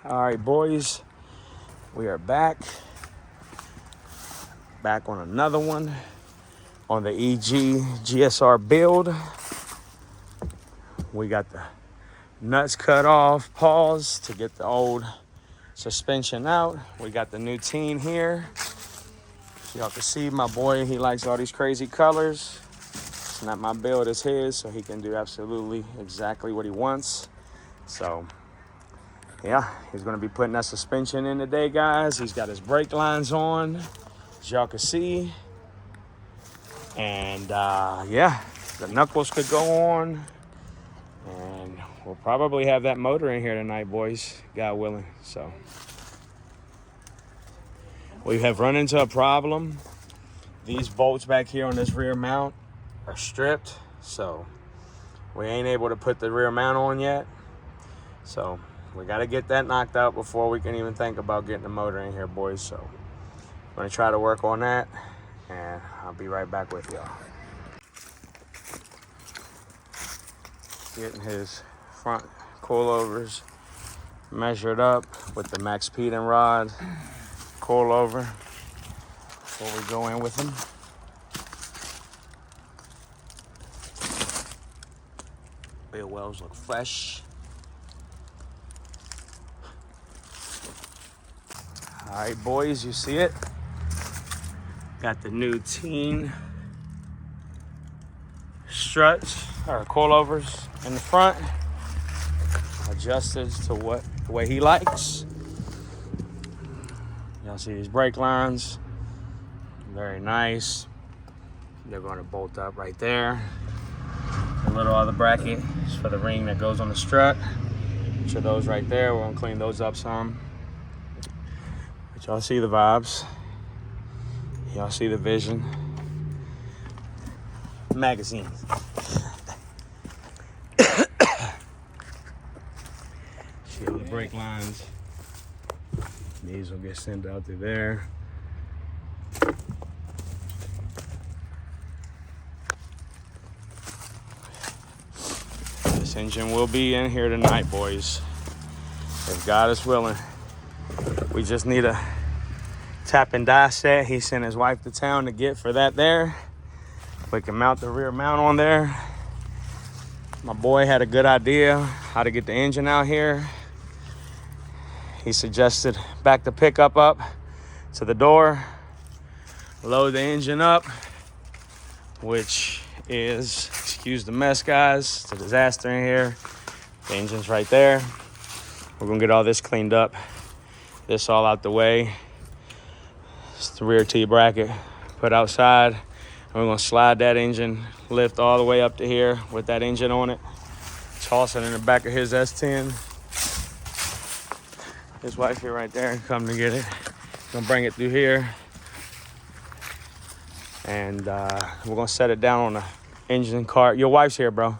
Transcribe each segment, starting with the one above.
All right, boys, we are back on another one on the GSR build. We got the nuts cut off, pause to get the old suspension out. We got the new teen here. Y'all can see my boy, he likes all these crazy colors. It's not my build, it's his, so he can do absolutely exactly what he wants. So yeah, he's gonna be putting that suspension in today, guys. He's got his brake lines on, as y'all can see. And yeah, the knuckles could go on. And we'll probably have that motor in here tonight, boys, God willing. So we have run into a problem. These bolts back here on this rear mount are stripped, so we ain't able to put the rear mount on yet. So we got to get that knocked out before we can even think about getting the motor in here, boys. So I'm going to try to work on that, and I'll be right back with y'all. Getting his front coilovers measured up with the max speed and rod coilover before we go in with them. Wheel wells look fresh. All right, boys, you see it? Got the new teen struts or coilovers in the front, adjusted to the way he likes. Y'all see these brake lines, very nice. They're going to bolt up right there. A little other bracket is for the ring that goes on the strut. Each of those right there, we're gonna clean those up some. But y'all see the vibes. Y'all see the vision. Magazines. See all the brake lines. These will get sent out through there. This engine will be in here tonight, boys. If God is willing. We just need a tap and die set. He sent his wife to town to get for that there. We can mount the rear mount on there. My boy had a good idea how to get the engine out here. He suggested back the pickup up to the door, load the engine up, which is, excuse the mess, guys, it's a disaster in here. The engine's right there. We're gonna get all this cleaned up, this all out the way. It's the rear T bracket put outside. And we're gonna slide that engine lift all the way up to here with that engine on it. Toss it in the back of his S10. His wife here right there, come to get it. Gonna bring it through here. And we're gonna set it down on the engine cart. Your wife's here, bro.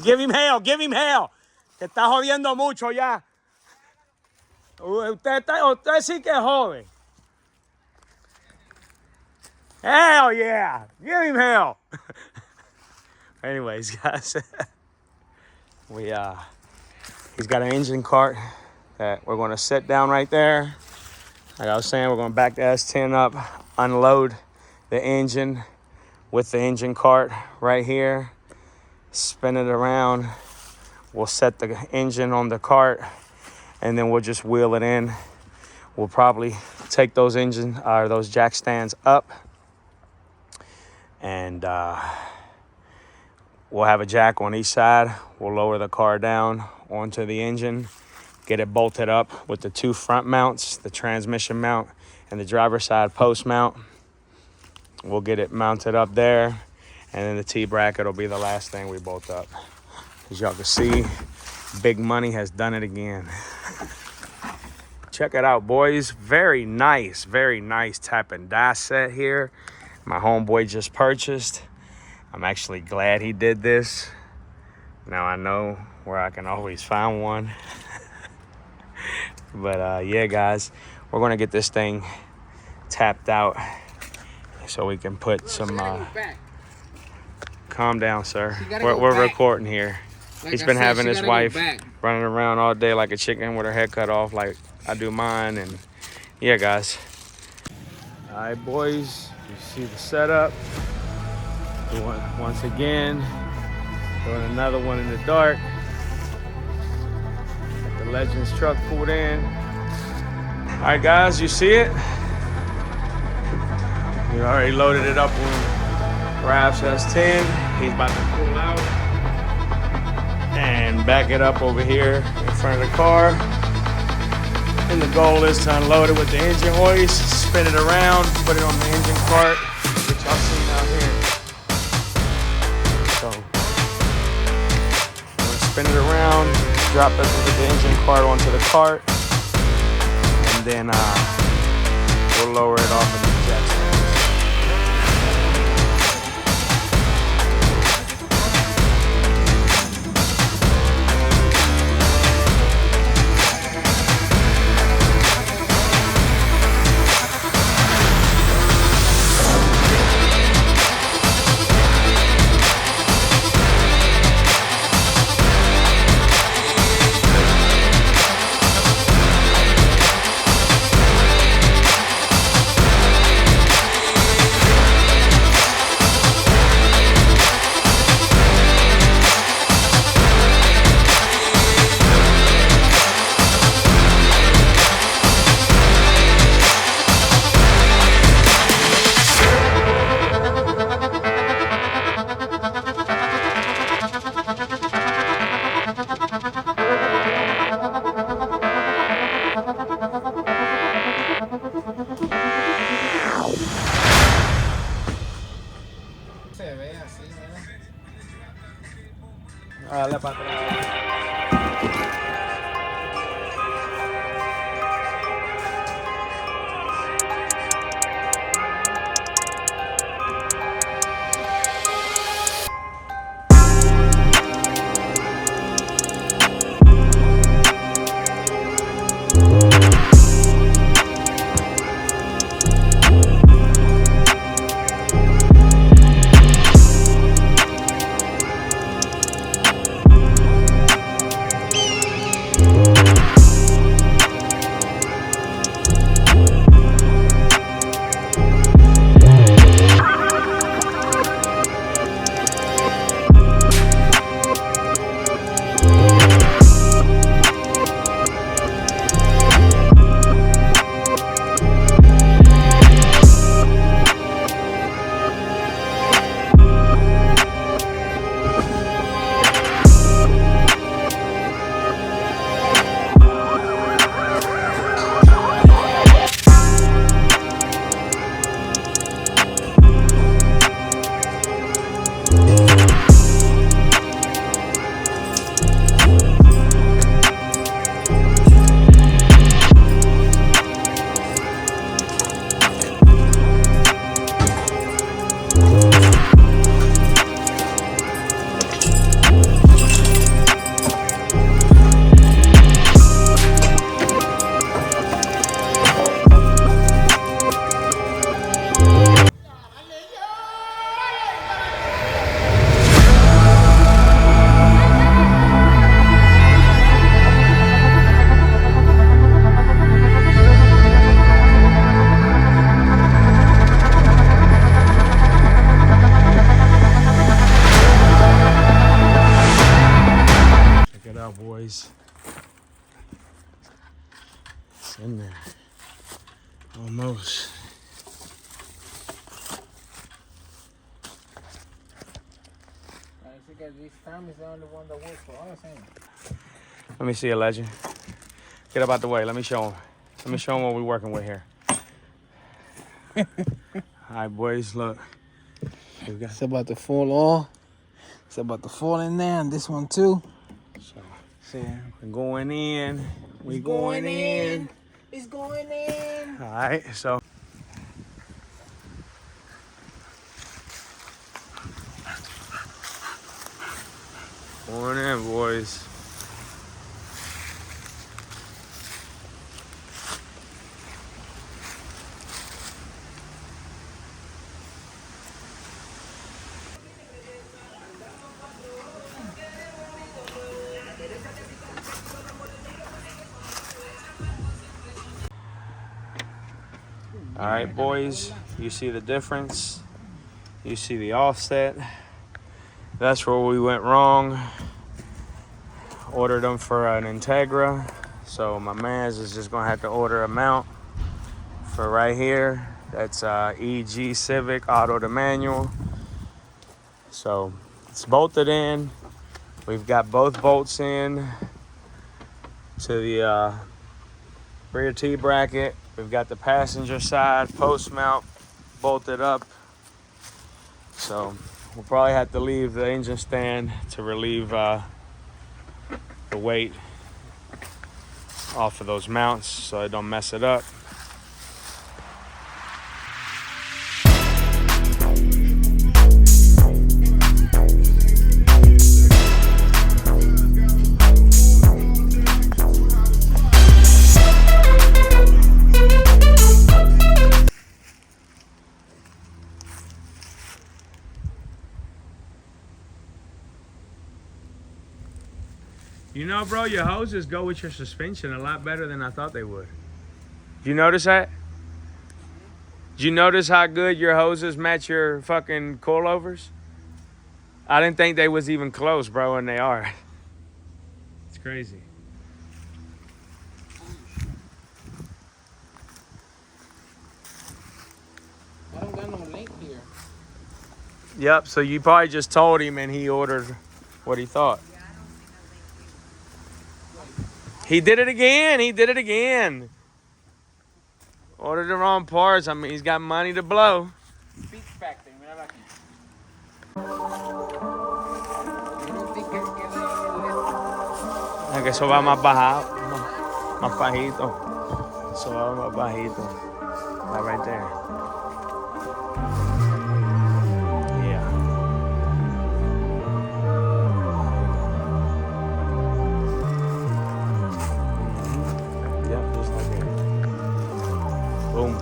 Give him hell, give him hell. Te está jodiendo mucho ya. Usted sí que jode. Hell yeah, give him hell. Anyways, guys, he's got an engine cart that we're gonna set down right there. Like I was saying, we're gonna back the S10 up, unload the engine with the engine cart right here, spin it around. We'll set the engine on the cart, and then we'll just wheel it in. We'll probably take those those jack stands up, and we'll have a jack on each side. We'll lower the car down onto the engine, get it bolted up with the two front mounts, the transmission mount and the driver's side post mount. We'll get it mounted up there, and then the T-bracket will be the last thing we bolt up. As y'all can see, Big Money has done it again. Check it out, boys. Very nice tap and die set here. My homeboy just purchased. I'm actually glad he did this. Now I know where I can always find one. But yeah, guys, we're gonna get this thing tapped out so we can put some. Calm down, sir. We're recording here. Like He's been having his wife running around all day like a chicken with her head cut off, like I do mine. And yeah, guys. All right, boys. You see the setup. Doing once again. Doing another one in the dark. Got the Legends truck pulled in. All right, guys. You see it? We already loaded it up on Raps S10. He's about to pull out and back it up over here in front of the car. And the goal is to unload it with the engine hoist, spin it around, put it on the engine cart, which y'all seen out here. So we're gonna spin it around, drop it with the engine cart onto the cart, and then we'll lower it off of the jet. Dale para atrás. Boys, it's in there almost. This time is the only one that works for us, ain't it? Let me see a Legend. Get up out the way. Let me show him. Let me show him what we're working with here. All right, boys, look. It's about to fall off. It's about to fall in there, and this one too. So we're going in. We're going in. It's going in. All right, so. Going in, boys. All right, boys, you see the difference? You see the offset? That's where we went wrong. Ordered them for an Integra. So my man's is just gonna have to order a mount for right here. That's EG Civic auto to manual. So it's bolted in. We've got both bolts in to the rear T-bracket. We've got the passenger side post mount bolted up. So we'll probably have to leave the engine stand to relieve the weight off of those mounts so I don't mess it up. You know, bro, your hoses go with your suspension a lot better than I thought they would. Did you notice that? Did you notice how good your hoses match your fucking coilovers? I didn't think they was even close, bro, and they are. It's crazy. I don't got no link here. Yep, so you probably just told him and he ordered what he thought. He did it again. He did it again. Ordered the wrong parts. I mean, he's got money to blow. Speak factor, mira aquí. Yo no think que quede Es que eso va más bajado, más bajito. Eso va más bajito. That right there. Yeah. Yep, just like that. Boom.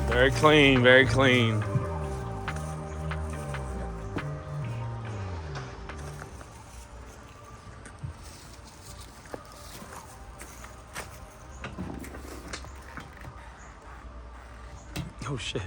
Very clean, very clean. Oh shit.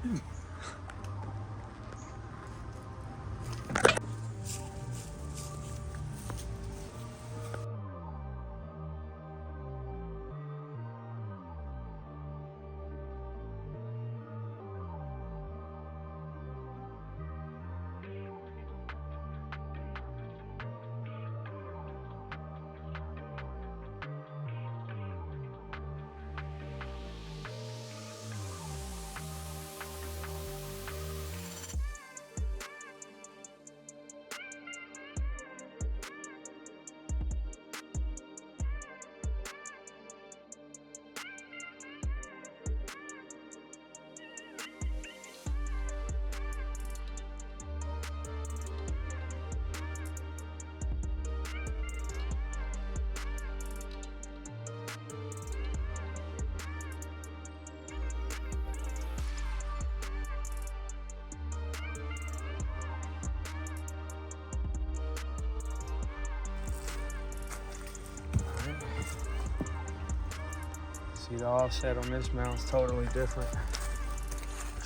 See the offset on this mount is totally different.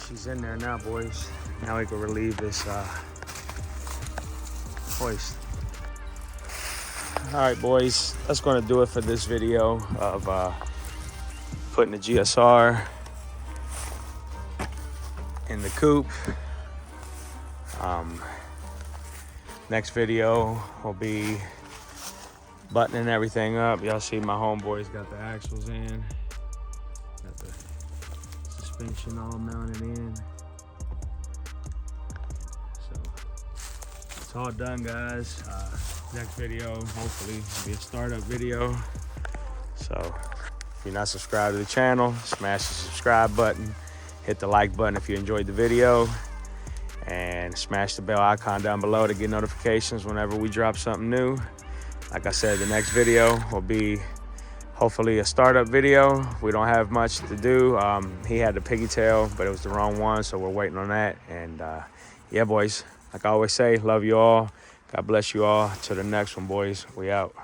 She's in there now, boys. Now we can relieve this hoist. All right, boys, that's gonna do it for this video of putting the GSR in the coupe. Next video will be buttoning everything up. Y'all see my homeboys got the axles in. Got the suspension all mounted in. So it's all done, guys. Next video, hopefully, will be a startup video. So if you're not subscribed to the channel, smash the subscribe button. Hit the like button if you enjoyed the video. And smash the bell icon down below to get notifications whenever we drop something new. Like I said, the next video will be hopefully a startup video. We don't have much to do. He had the piggy tail, but it was the wrong one, so we're waiting on that. And yeah, boys, like I always say, love you all. God bless you all. Till the next one, boys. We out.